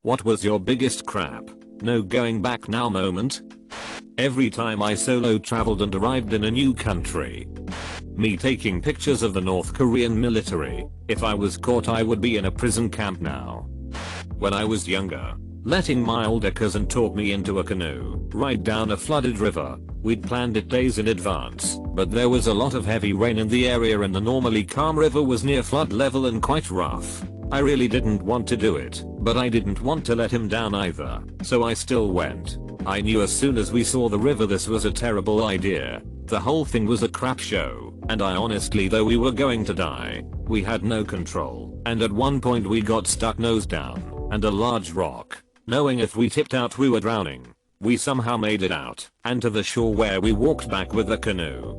What was your biggest crap, no going back now moment? Every time I solo traveled and arrived in a new country. Me taking pictures of the North Korean military. If I was caught I would be in a prison camp now. When I was younger, letting my older cousin talk me into a canoe ride down a flooded river. We'd planned it days in advance, but there was a lot of heavy rain in the area and the normally calm river was near flood level and quite rough. I really didn't want to do it, but I didn't want to let him down either, so I still went. I knew as soon as we saw the river this was a terrible idea. The whole thing was a crap show, and I honestly though we were going to die, we had no control, and at one point we got stuck nose down, and a large rock. Knowing if we tipped out we were drowning. We somehow made it out, and to the shore where we walked back with the canoe.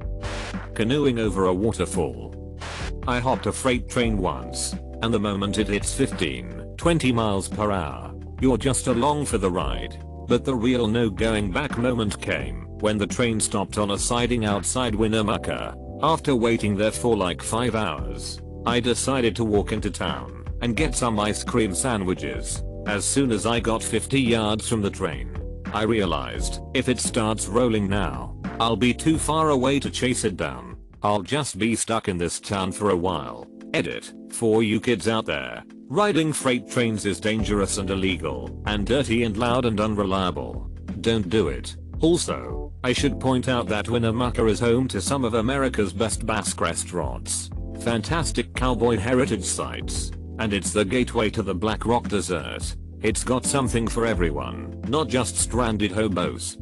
Canoeing over a waterfall. I hopped a freight train once, and the moment it hits 15-20 miles per hour, you're just along for the ride. But the real no going back moment came when the train stopped on a siding outside Winnemucca. After waiting there for like 5 hours, I decided to walk into town and get some ice cream sandwiches. As soon as I got 50 yards from the train, I realized if it starts rolling now, I'll be too far away to chase it down. I'll just be stuck in this town for a while. Edit, for you kids out there, riding freight trains is dangerous and illegal, and dirty and loud and unreliable. Don't do it. Also, I should point out that Winnemucca is home to some of America's best Basque restaurants, fantastic cowboy heritage sites, and it's the gateway to the Black Rock Desert. It's got something for everyone, not just stranded hobos.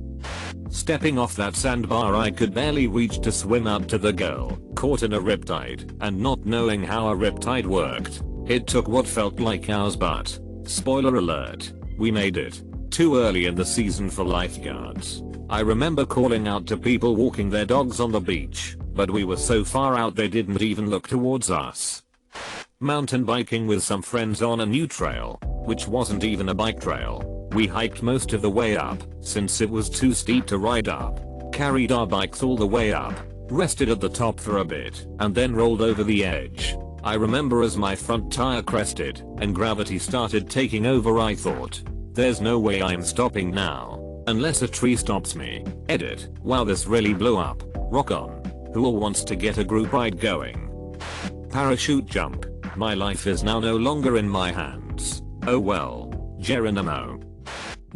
Stepping off that sandbar I could barely reach to swim out to the girl, caught in a riptide, and not knowing how a riptide worked. It took what felt like hours but, spoiler alert, we made it. Too early in the season for lifeguards. I remember calling out to people walking their dogs on the beach, but we were so far out they didn't even look towards us. Mountain biking with some friends on a new trail, which wasn't even a bike trail. We hiked most of the way up, since it was too steep to ride up. Carried our bikes all the way up, rested at the top for a bit, and then rolled over the edge. I remember as my front tire crested, and gravity started taking over I thought, there's no way I'm stopping now, unless a tree stops me. Edit, wow this really blew up, rock on. Who all wants to get a group ride going? Parachute jump. My life is now no longer in my hands. Oh well. Geronimo.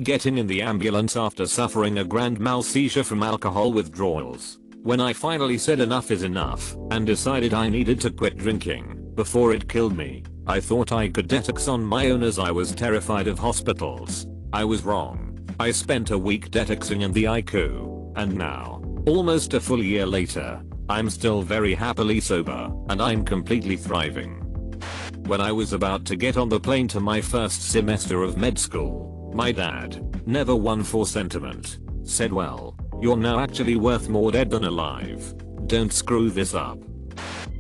Getting in the ambulance after suffering a grand mal seizure from alcohol withdrawals. When I finally said enough is enough and decided I needed to quit drinking before it killed me, I thought I could detox on my own as I was terrified of hospitals. I was wrong. I spent a week detoxing in the ICU, and now, almost a full year later, I'm still very happily sober and I'm completely thriving. When I was about to get on the plane to my first semester of med school, my dad, never one for sentiment, said well, you're now actually worth more dead than alive. Don't screw this up.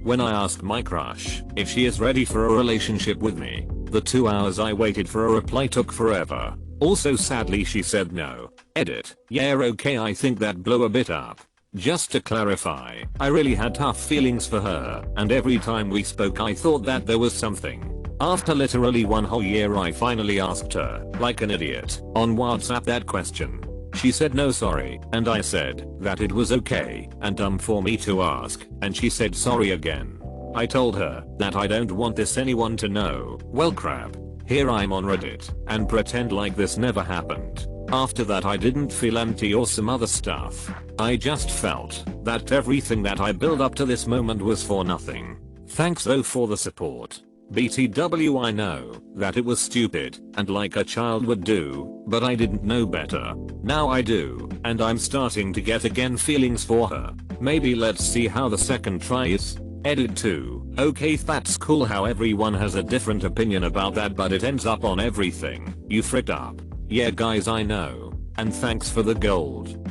When I asked my crush if she is ready for a relationship with me, the 2 hours I waited for a reply took forever. Also sadly she said no. Edit, yeah okay I think that blew a bit up. Just to clarify, I really had tough feelings for her, and every time we spoke I thought that there was something. After literally one whole year I finally asked her, like an idiot, on WhatsApp that question. She said no sorry, and I said that it was okay and dumb for me to ask, and she said sorry again. I told her that I don't want this anyone to know. Well crap. Here I'm on Reddit, and pretend like this never happened. After that I didn't feel empty or some other stuff. I just felt that everything that I built up to this moment was for nothing. Thanks though for the support. BTW I know that it was stupid and like a child would do, but I didn't know better. Now I do, and I'm starting to get again feelings for her. Maybe let's see how the second try is. Edit 2. Okay that's cool how everyone has a different opinion about that but it ends up on everything. You fricked up. Yeah guys I know. And thanks for the gold.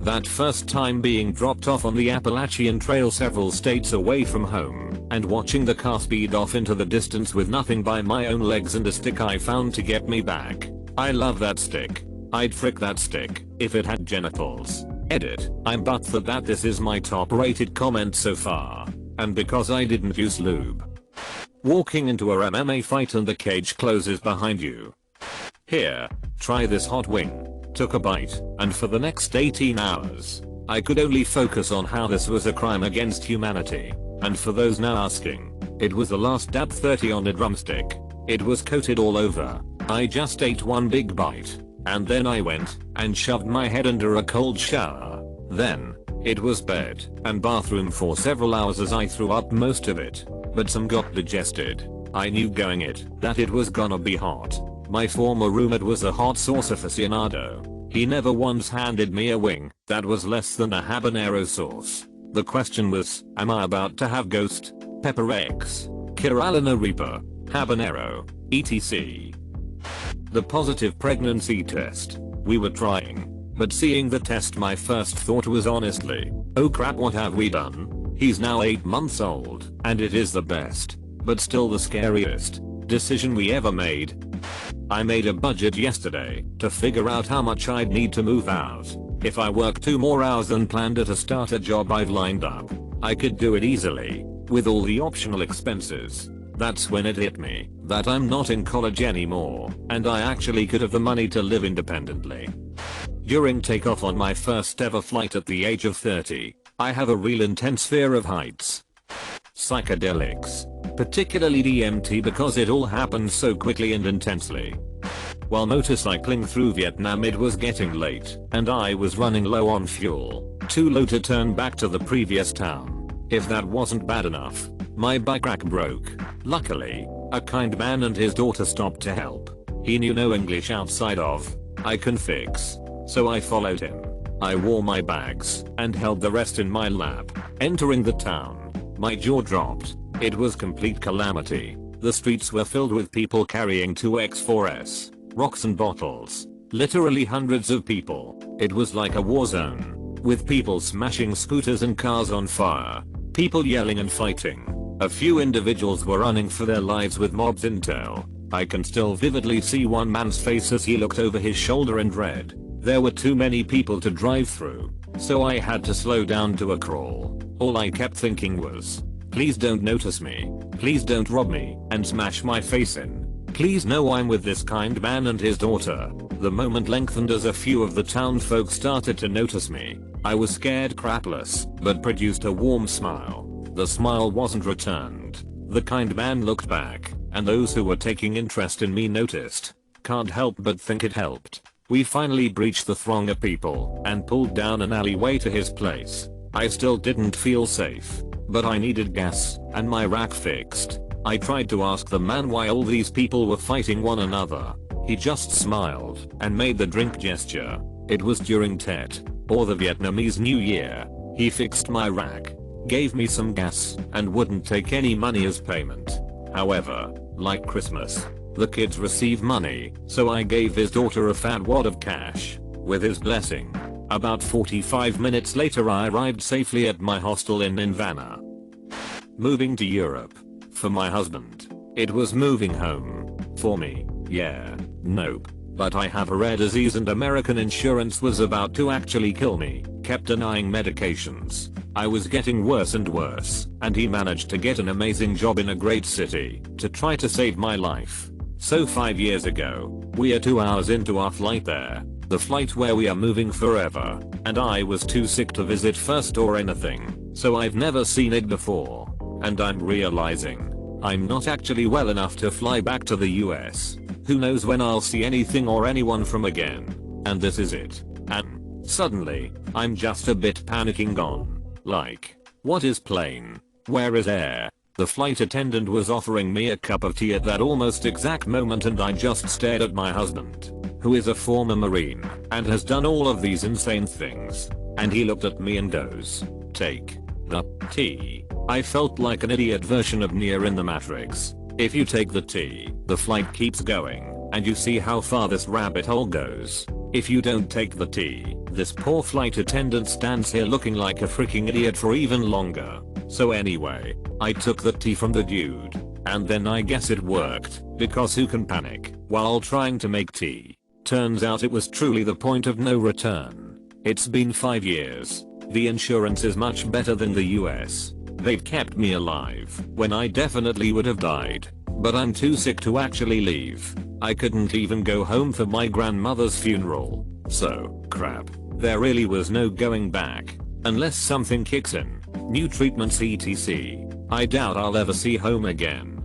That first time being dropped off on the Appalachian Trail several states away from home and watching the car speed off into the distance with nothing by my own legs and a stick I found to get me back. I love that stick. I'd frick that stick if it had genitals. Edit, I'm butthurt that this is my top rated comment so far. And because I didn't use lube. Walking into a MMA fight and the cage closes behind you. Here, try this hot wing. Took a bite, and for the next 18 hours, I could only focus on how this was a crime against humanity. And for those now asking, it was the last dab 30 on a drumstick. It was coated all over. I just ate one big bite, and then I went and shoved my head under a cold shower. Then, it was bed and bathroom for several hours as I threw up most of it, but some got digested. I knew going it that it was gonna be hot. My former roommate was a hot sauce aficionado. He never once handed me a wing that was less than a habanero sauce. The question was, am I about to have ghost, pepper X, Carolina Reaper, habanero, etc. The positive pregnancy test. We were trying, but seeing the test my first thought was honestly, oh crap, what have we done? He's now 8 months old, and it is the best, but still the scariest, decision we ever made. I made a budget yesterday to figure out how much I'd need to move out. If I work 2 more hours than planned at a starter job I've lined up, I could do it easily, with all the optional expenses. That's when it hit me that I'm not in college anymore, and I actually could have the money to live independently. During takeoff on my first ever flight at the age of 30, I have a real intense fear of heights. Psychedelics, particularly DMT, because it all happens so quickly and intensely. While motorcycling through Vietnam it was getting late, and I was running low on fuel, too low to turn back to the previous town. If that wasn't bad enough, my bike rack broke. Luckily, a kind man and his daughter stopped to help. He knew no English outside of, "I can fix," so I followed him. I wore my bags and held the rest in my lap. Entering the town, my jaw dropped. It was complete calamity. The streets were filled with people carrying 2x4s, rocks and bottles. Literally hundreds of people. It was like a war zone, with people smashing scooters and cars on fire. People yelling and fighting. A few individuals were running for their lives with mobs intel. I can still vividly see one man's face as he looked over his shoulder and read, "There were too many people to drive through, so I had to slow down to a crawl." All I kept thinking was, please don't notice me, please don't rob me and smash my face in. Please know I'm with this kind man and his daughter. The moment lengthened as a few of the town folk started to notice me. I was scared crapless, but produced a warm smile. The smile wasn't returned. The kind man looked back, and those who were taking interest in me noticed. Can't help but think it helped. We finally breached the throng of people and pulled down an alleyway to his place. I still didn't feel safe, but I needed gas and my rack fixed. I tried to ask the man why all these people were fighting one another. He just smiled and made the drink gesture. It was during Tet, or the Vietnamese New Year. He fixed my rack, gave me some gas, and wouldn't take any money as payment. However, like Christmas, the kids receive money, so I gave his daughter a fat wad of cash. With his blessing, about 45 minutes later I arrived safely at my hostel in Nirvana. Moving to Europe. For my husband, it was moving home. For me, yeah, nope. But I have a rare disease and American insurance was about to actually kill me. Kept denying medications. I was getting worse and worse, and he managed to get an amazing job in a great city to try to save my life. So 5 years ago, we are 2 hours into our flight there. The flight where we are moving forever, and I was too sick to visit first or anything, so I've never seen it before. And I'm realizing, I'm not actually well enough to fly back to the US. Who knows when I'll see anything or anyone from again. And this is it. And suddenly, I'm just a bit panicking on. Like, what is plane? Where is air? The flight attendant was offering me a cup of tea at that almost exact moment and I just stared at my husband, who is a former Marine and has done all of these insane things. And he looked at me and goes, "Take the tea." I felt like an idiot version of Neo in the Matrix. If you take the tea, the flight keeps going, and you see how far this rabbit hole goes. If you don't take the tea, this poor flight attendant stands here looking like a freaking idiot for even longer. So anyway, I took the tea from the dude, and then I guess it worked, because who can panic while trying to make tea? Turns out it was truly the point of no return. It's been 5 years. The insurance is much better than the US. They've kept me alive when I definitely would have died, but I'm too sick to actually leave. I couldn't even go home for my grandmother's funeral. So, crap. There really was no going back. Unless something kicks in. New treatments etc. I doubt I'll ever see home again.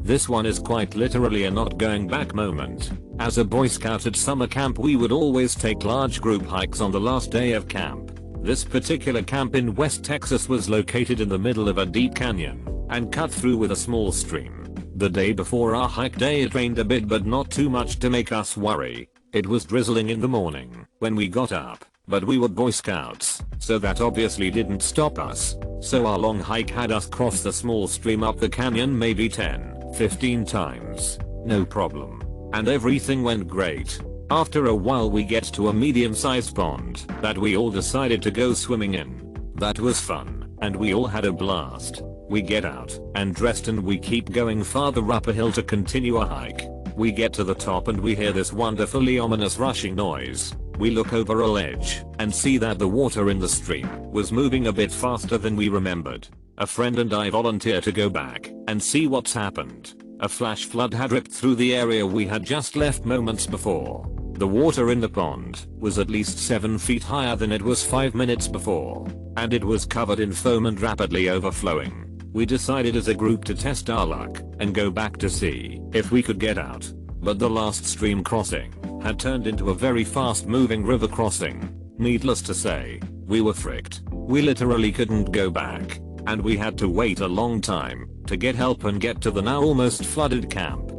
This one is quite literally a not going back moment. As a Boy Scout at summer camp we would always take large group hikes on the last day of camp. This particular camp in West Texas was located in the middle of a deep canyon and cut through with a small stream. The day before our hike day it rained a bit but not too much to make us worry. It was drizzling in the morning when we got up, but we were Boy Scouts, so that obviously didn't stop us. So our long hike had us cross the small stream up the canyon maybe 10-15 times. No problem. And everything went great. After a while we get to a medium-sized pond that we all decided to go swimming in. That was fun, and we all had a blast. We get out and dressed and we keep going farther up a hill to continue our hike. We get to the top and we hear this wonderfully ominous rushing noise. We look over a ledge and see that the water in the stream was moving a bit faster than we remembered. A friend and I volunteer to go back and see what's happened. A flash flood had ripped through the area we had just left moments before. The water in the pond was at least 7 feet higher than it was 5 minutes before, and it was covered in foam and rapidly overflowing. We decided as a group to test our luck and go back to see if we could get out. But the last stream crossing had turned into a very fast moving river crossing. Needless to say, we were fricked. We literally couldn't go back, and we had to wait a long time to get help and get to the now almost flooded camp.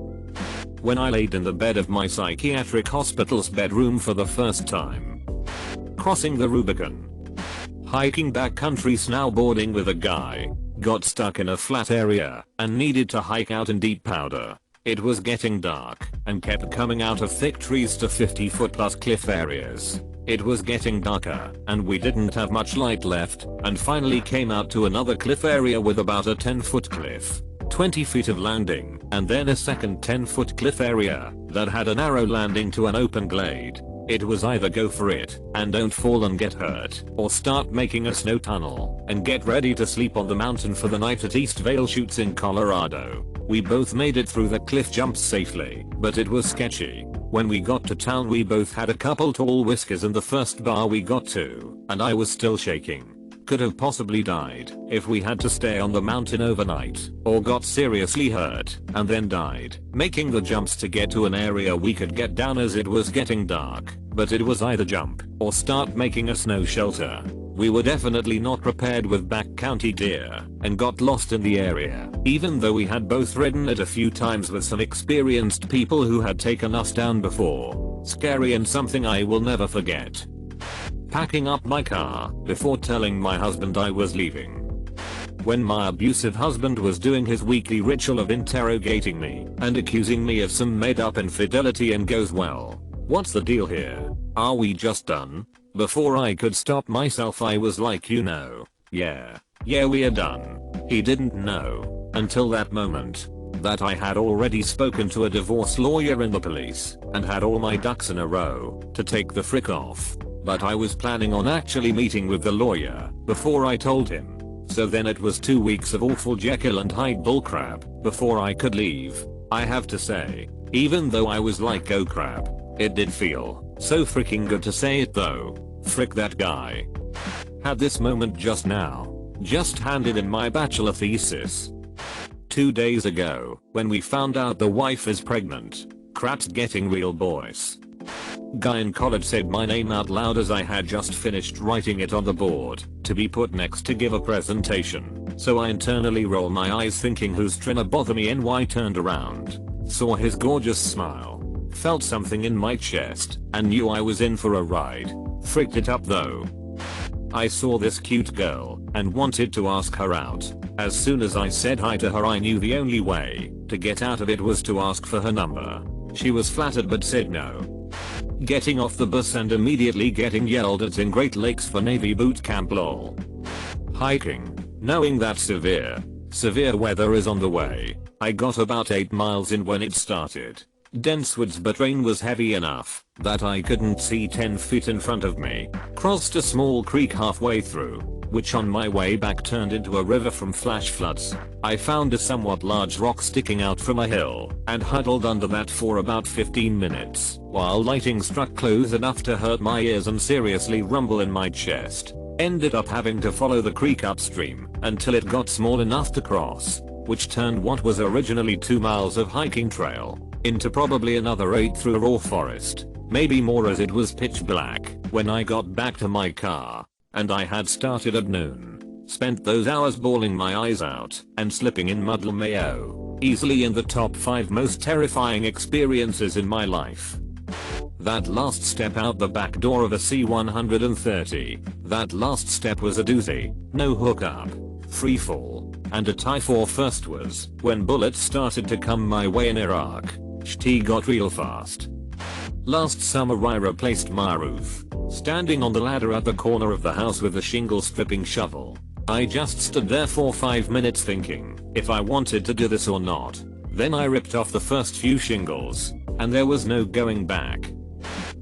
When I laid in the bed of my psychiatric hospital's bedroom for the first time. Crossing the Rubicon. Hiking backcountry snowboarding with a guy. Got stuck in a flat area and needed to hike out in deep powder. It was getting dark and kept coming out of thick trees to 50-foot plus cliff areas. It was getting darker and we didn't have much light left and finally came out to another cliff area with about a 10-foot cliff, 20 feet of landing, and then a second 10-foot cliff area that had a narrow landing to an open glade. It was either go for it and don't fall and get hurt, or start making a snow tunnel and get ready to sleep on the mountain for the night at East Vale Chutes in Colorado. We both made it through the cliff jumps safely, but it was sketchy. When we got to town we both had a couple tall whiskeys in the first bar we got to, and I was still shaking. Could have possibly died if we had to stay on the mountain overnight, or got seriously hurt and then died making the jumps to get to an area we could get down as it was getting dark. But it was either jump or start making a snow shelter. We were definitely not prepared with backcountry gear and got lost in the area, even though we had both ridden it a few times with some experienced people who had taken us down before. Scary and something I will never forget. Packing up my car before telling my husband I was leaving. When my abusive husband was doing his weekly ritual of interrogating me and accusing me of some made up infidelity and goes, well, what's the deal here? Are we just done? Before I could stop myself I was like, yeah we are done. He didn't know until that moment that I had already spoken to a divorce lawyer and the police and had all my ducks in a row to take the frick off. But I was planning on actually meeting with the lawyer before I told him. So then it was 2 weeks of awful Jekyll and Hyde bullcrap before I could leave. I have to say, even though I was like, oh crap, it did feel so freaking good to say it though. Frick that guy. Had this moment just now. Just handed in my bachelor thesis 2 days ago when we found out the wife is pregnant. Crap's getting real, boys. Guy in college said my name out loud as I had just finished writing it on the board to be put next to give a presentation. So I internally roll my eyes thinking who's tryna bother me, and I turned around, saw his gorgeous smile, felt something in my chest and knew I was in for a ride. Fricked it up though. I saw this cute girl and wanted to ask her out. As soon as I said hi to her I knew the only way to get out of it was to ask for her number. She was flattered but said no. Getting off the bus and immediately getting yelled at in Great Lakes for Navy boot camp lol. Hiking, knowing that severe weather is on the way. I got about 8 miles in when it started. Dense woods, but rain was heavy enough that I couldn't see 10 feet in front of me. Crossed a small creek halfway through. which on my way back turned into a river from flash floods. I found a somewhat large rock sticking out from a hill and huddled under that for about 15 minutes while lightning struck close enough to hurt my ears and seriously rumble in my chest. Ended up having to follow the creek upstream until it got small enough to cross, which turned what was originally 2 miles of hiking trail into probably another 8 through raw forest, maybe more, as it was pitch black when I got back to my car, and I had started at noon. Spent those hours bawling my eyes out and slipping in mud. Mayo, easily in the top 5 most terrifying experiences in my life. That last step out the back door of a C-130, that last step was a doozy. No hookup, free fall, and a tie for first was when bullets started to come my way in Iraq. Shit got real fast. Last summer I replaced my roof, standing on the ladder at the corner of the house with a shingle stripping shovel. I just stood there for 5 minutes thinking if I wanted to do this or not. Then I ripped off the first few shingles, and there was no going back.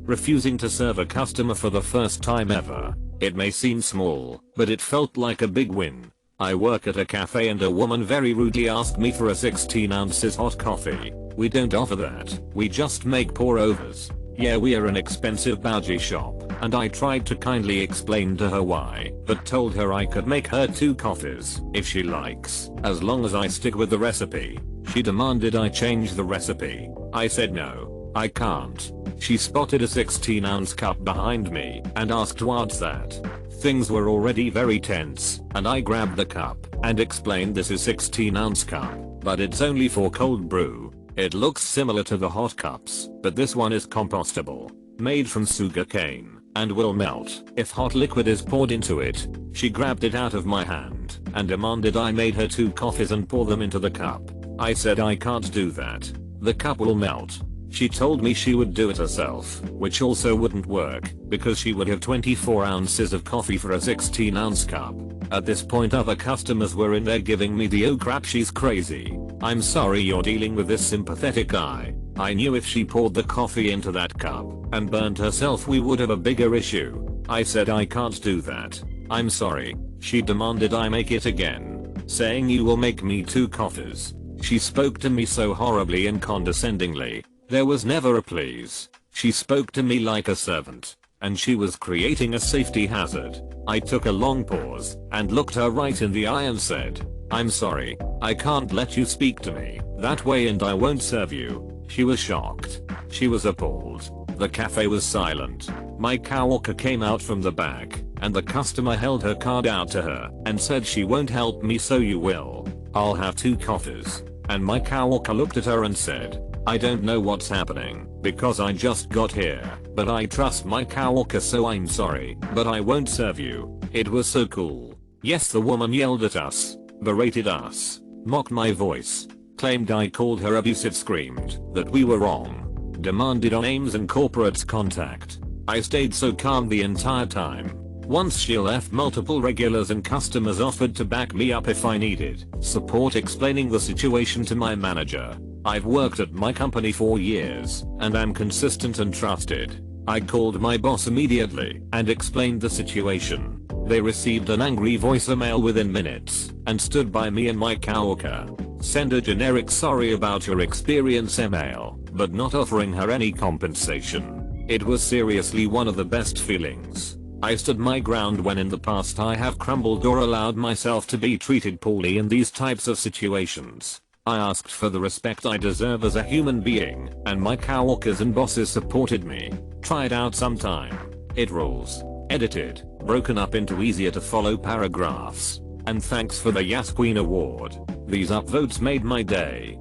Refusing to serve a customer for the first time ever. It may seem small, but it felt like a big win. I work at a cafe and a woman very rudely asked me for a 16 ounces hot coffee. We don't offer that, we just make pour overs. Yeah, we are an expensive bougie shop, and I tried to kindly explain to her why, but told her I could make her 2 coffees if she likes, as long as I stick with the recipe. She demanded I change the recipe. I said no, I can't. She spotted a 16-ounce cup behind me and asked what's that. Things were already very tense, and I grabbed the cup and explained this is 16-ounce cup, but it's only for cold brew. It looks similar to the hot cups, but this one is compostable, made from sugar cane, and will melt if hot liquid is poured into it. She grabbed it out of my hand and demanded I made her 2 coffees and pour them into the cup. I said I can't do that. The cup will melt. She told me she would do it herself, which also wouldn't work because she would have 24 ounces of coffee for a 16-ounce cup. At this point other customers were in there giving me the "oh crap, she's crazy. I'm sorry you're dealing with this sympathetic guy." I knew if she poured the coffee into that cup and burned herself we would have a bigger issue. I said I can't do that. I'm sorry. She demanded I make it again, saying you will make me 2 coffees. She spoke to me so horribly and condescendingly. There was never a please. She spoke to me like a servant, and she was creating a safety hazard. I took a long pause and looked her right in the eye and said, "I'm sorry, I can't let you speak to me that way and I won't serve you." She was shocked. She was appalled. The cafe was silent. My coworker came out from the back, and the customer held her card out to her and said she won't help me so you will. I'll have 2 coffees. And my coworker looked at her and said, "I don't know what's happening because I just got here, but I trust my coworker so I'm sorry, but I won't serve you." It was so cool. Yes, the woman yelled at us, berated us, mocked my voice, claimed I called her abusive, screamed that we were wrong, demanded our names and corporate's contact. I stayed so calm the entire time. Once she left, multiple regulars and customers offered to back me up if I needed support explaining the situation to my manager. I've worked at my company for years and am consistent and trusted. I called my boss immediately and explained the situation. They received an angry voicemail within minutes and stood by me and my coworker. Send a generic "sorry about your experience" email, but not offering her any compensation. It was seriously one of the best feelings. I stood my ground when in the past I have crumbled or allowed myself to be treated poorly in these types of situations. I asked for the respect I deserve as a human being, and my coworkers and bosses supported me. Try it out sometime. It rules. Edited, broken up into easier to follow paragraphs. And thanks for the Yas Queen award. These upvotes made my day.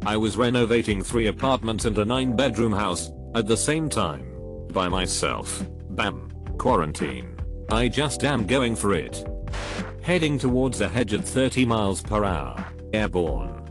I was renovating 3 apartments and a 9-bedroom house at the same time. By myself. Bam. Quarantine. I just am going for it. Heading towards a hedge at 30 miles per hour. Airborne.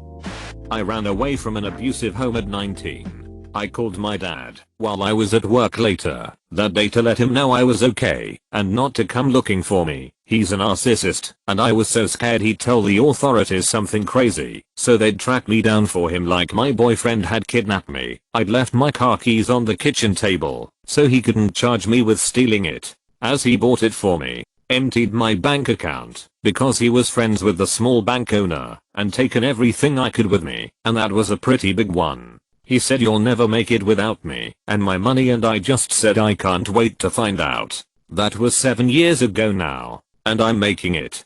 I ran away from an abusive home at 19. I called my dad while I was at work later that day to let him know I was okay and not to come looking for me. He's a narcissist, and I was so scared he'd tell the authorities something crazy so they'd track me down for him like my boyfriend had kidnapped me. I'd left my car keys on the kitchen table so he couldn't charge me with stealing it, as he bought it for me. emptied my bank account because he was friends with the small bank owner and taken everything I could with me, and that was a pretty big one. He said you'll never make it without me and my money, and I just said I can't wait to find out. That was 7 years ago now, and I'm making it.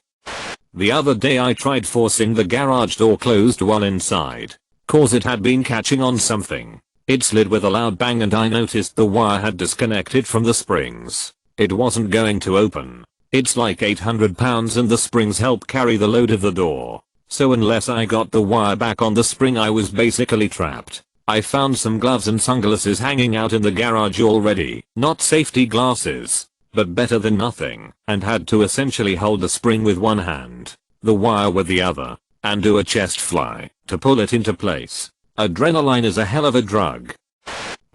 The other day I tried forcing the garage door closed while inside, cause it had been catching on something. It slid with a loud bang and I noticed the wire had disconnected from the springs. It wasn't going to open. It's like 800 pounds and the springs help carry the load of the door. So unless I got the wire back on the spring, I was basically trapped. I found some gloves and sunglasses hanging out in the garage already, not safety glasses, but better than nothing, and had to essentially hold the spring with one hand, the wire with the other, and do a chest fly to pull it into place. Adrenaline is a hell of a drug.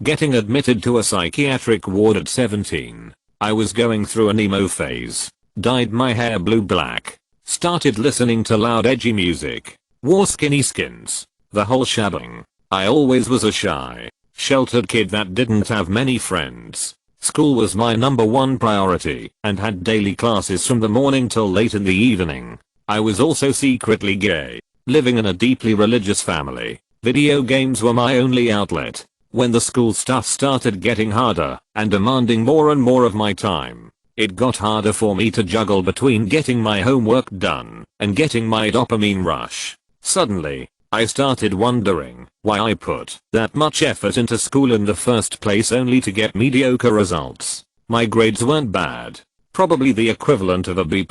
Getting admitted to a psychiatric ward at 17. I was going through an emo phase, dyed my hair blue-black, started listening to loud edgy music, wore skinny skins, the whole shebang. I always was a shy, sheltered kid that didn't have many friends. School was my #1 priority and had daily classes from the morning till late in the evening. I was also secretly gay, living in a deeply religious family. Video games were my only outlet. When the school stuff started getting harder and demanding more and more of my time, it got harder for me to juggle between getting my homework done and getting my dopamine rush. Suddenly, I started wondering why I put that much effort into school in the first place only to get mediocre results. My grades weren't bad, probably the equivalent of a B+,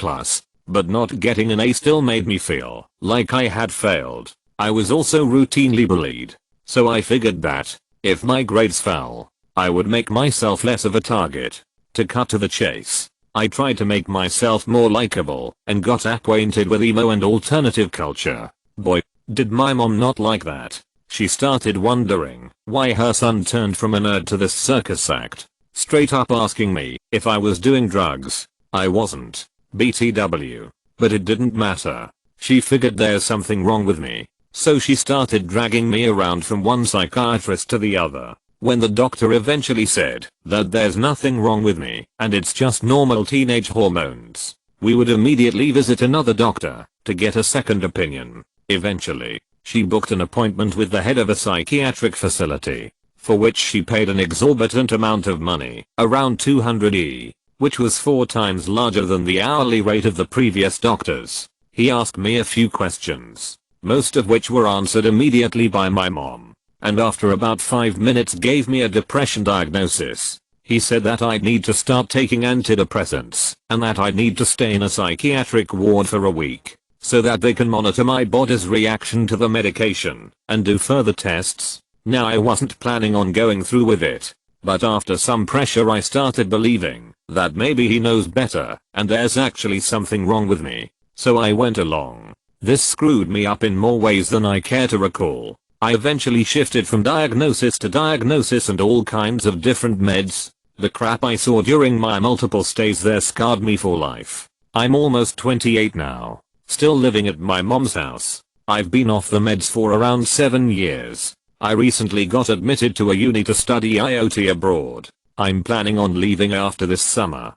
but not getting an A still made me feel like I had failed. I was also routinely bullied, so I figured that if my grades fell, I would make myself less of a target. To cut to the chase, I tried to make myself more likable and got acquainted with emo and alternative culture. Boy, did my mom not like that. She started wondering why her son turned from a nerd to this circus act, straight up asking me if I was doing drugs. I wasn't. BTW. But it didn't matter. She figured there's something wrong with me. So she started dragging me around from one psychiatrist to the other. When the doctor eventually said that there's nothing wrong with me and it's just normal teenage hormones, we would immediately visit another doctor to get a second opinion. Eventually, she booked an appointment with the head of a psychiatric facility, for which she paid an exorbitant amount of money, around $200, which was 4 times larger than the hourly rate of the previous doctors. He asked me a few questions, most of which were answered immediately by my mom, and after about 5 minutes gave me a depression diagnosis. He said that I'd need to start taking antidepressants, and that I'd need to stay in a psychiatric ward for a week, so that they can monitor my body's reaction to the medication, and do further tests. Now I wasn't planning on going through with it, but after some pressure I started believing that maybe he knows better, and there's actually something wrong with me. So I went along. This screwed me up in more ways than I care to recall. I eventually shifted from diagnosis to diagnosis and all kinds of different meds. The crap I saw during my multiple stays there scarred me for life. I'm almost 28 now, still living at my mom's house. I've been off the meds for around 7 years. I recently got admitted to a uni to study IoT abroad. I'm planning on leaving after this summer.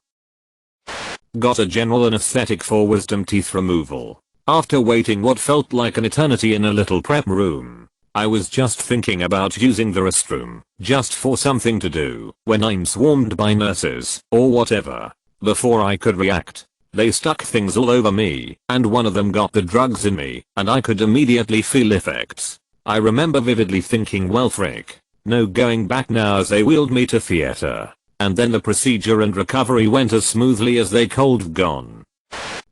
Got a general anesthetic for wisdom teeth removal. After waiting what felt like an eternity in a little prep room, I was just thinking about using the restroom, just for something to do, when I'm swarmed by nurses, or whatever. Before I could react, they stuck things all over me, and one of them got the drugs in me, and I could immediately feel effects. I remember vividly thinking, well frick, no going back now, as they wheeled me to theater. And then the procedure and recovery went as smoothly as they could have gone.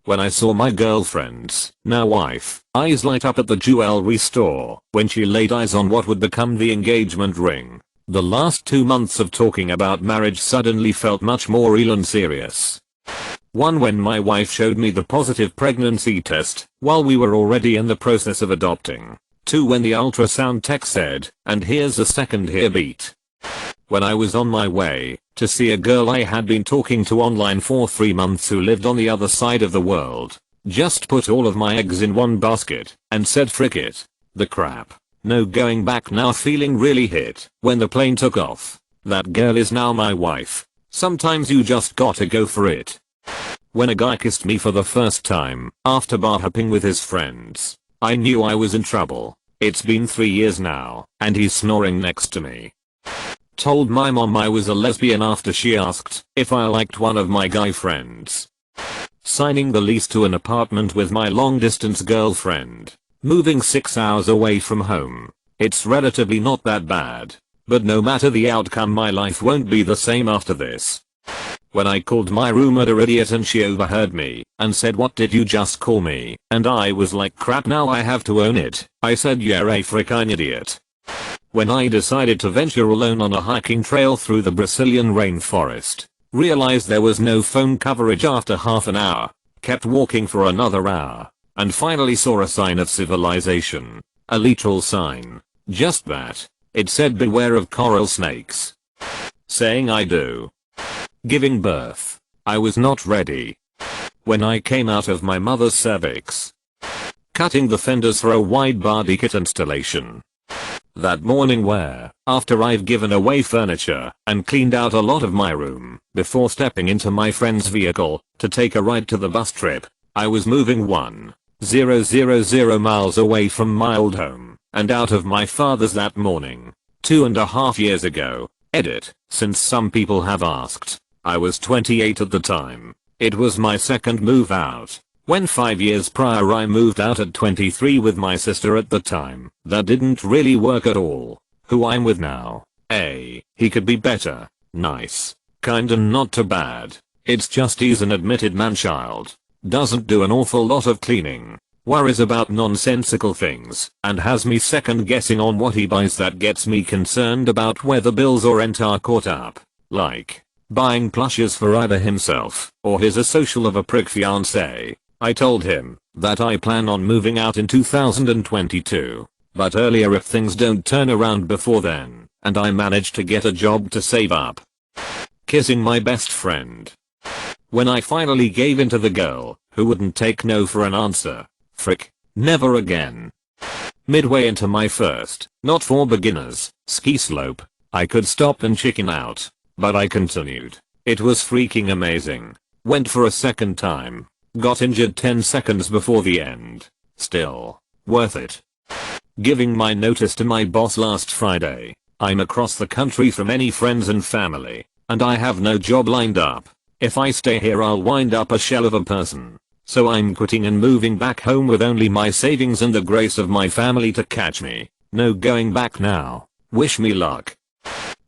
When I saw my girlfriend's, now wife, eyes light up at the jewelry store when she laid eyes on what would become the engagement ring, the last 2 months of talking about marriage suddenly felt much more real and serious. 1. When my wife showed me the positive pregnancy test while we were already in the process of adopting. 2. When the ultrasound tech said, and here's a second heartbeat. When I was on my way to see a girl I had been talking to online for 3 months who lived on the other side of the world. Just put all of my eggs in one basket and said frick it. The crap. No going back now, feeling really hit when the plane took off. That girl is now my wife. Sometimes you just gotta go for it. When a guy kissed me for the first time after bar hopping with his friends, I knew I was in trouble. It's been 3 years now, and he's snoring next to me. Told my mom I was a lesbian after she asked if I liked one of my guy friends. Signing the lease to an apartment with my long distance girlfriend. Moving 6 hours away from home. It's relatively not that bad. But no matter the outcome, my life won't be the same after this. When I called my roommate an idiot and she overheard me and said, "What did you just call me?" And I was like, crap, now I have to own it. I said, "You're a frickin' idiot." When I decided to venture alone on a hiking trail through the Brazilian rainforest, realized there was no phone coverage after half an hour, kept walking for another hour, and finally saw a sign of civilization. A literal sign. Just that. It said, "Beware of coral snakes." Saying I do. Giving birth. I was not ready. When I came out of my mother's cervix. Cutting the fenders for a wide body kit installation. That morning where, after I've given away furniture and cleaned out a lot of my room, before stepping into my friend's vehicle to take a ride to the bus trip, I was moving 1,000 miles away from my old home and out of my father's that morning, 2.5 years ago. Edit, since some people have asked. I was 28 at the time. It was my second move out. When 5 years prior I moved out at 23 with my sister at the time. That didn't really work at all. Who I'm with now. He could be better. Nice. Kinda not too bad. It's just he's an admitted man-child. Doesn't do an awful lot of cleaning. Worries about nonsensical things, and has me second guessing on what he buys that gets me concerned about whether bills or rent are caught up. Like, buying plushes for either himself or his asocial of a prick fiancé. I told him that I plan on moving out in 2022, but earlier if things don't turn around before then, and I manage to get a job to save up. Kissing my best friend. When I finally gave in to the girl who wouldn't take no for an answer. Frick, never again. Midway into my first, not for beginners, ski slope, I could stop and chicken out, but I continued. It was freaking amazing. Went for a second time. Got injured 10 seconds before the end. Still, worth it. Giving my notice to my boss last Friday. I'm across the country from any friends and family, and I have no job lined up. If I stay here I'll wind up a shell of a person. So I'm quitting and moving back home with only my savings and the grace of my family to catch me. No going back now. Wish me luck.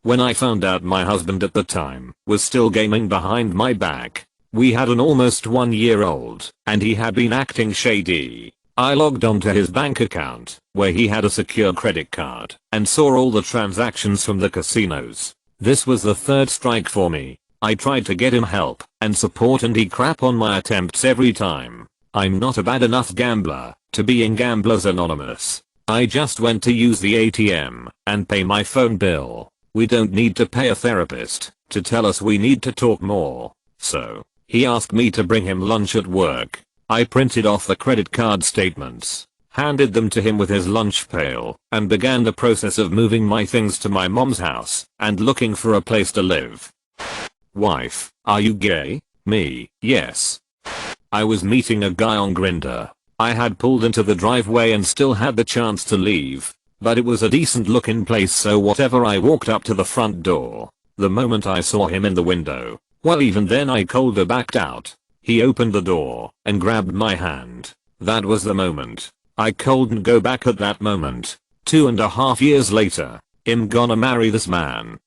When I found out my husband at the time was still gaming behind my back. We had an almost 1-year-old, and he had been acting shady. I logged onto his bank account, where he had a secure credit card, and saw all the transactions from the casinos. This was the third strike for me. I tried to get him help and support and he crap on my attempts every time. I'm not a bad enough gambler to be in Gamblers Anonymous. I just went to use the ATM and pay my phone bill. We don't need to pay a therapist to tell us we need to talk more. So, he asked me to bring him lunch at work. I printed off the credit card statements, handed them to him with his lunch pail, and began the process of moving my things to my mom's house and looking for a place to live. Wife, are you gay? Me, yes. I was meeting a guy on Grindr. I had pulled into the driveway and still had the chance to leave, but it was a decent looking place, so whatever, I walked up to the front door. The moment I saw him in the window, well, even then I colder backed out. He opened the door and grabbed my hand. That was the moment. I couldn't go back at that moment. 2.5 years later, I'm gonna marry this man.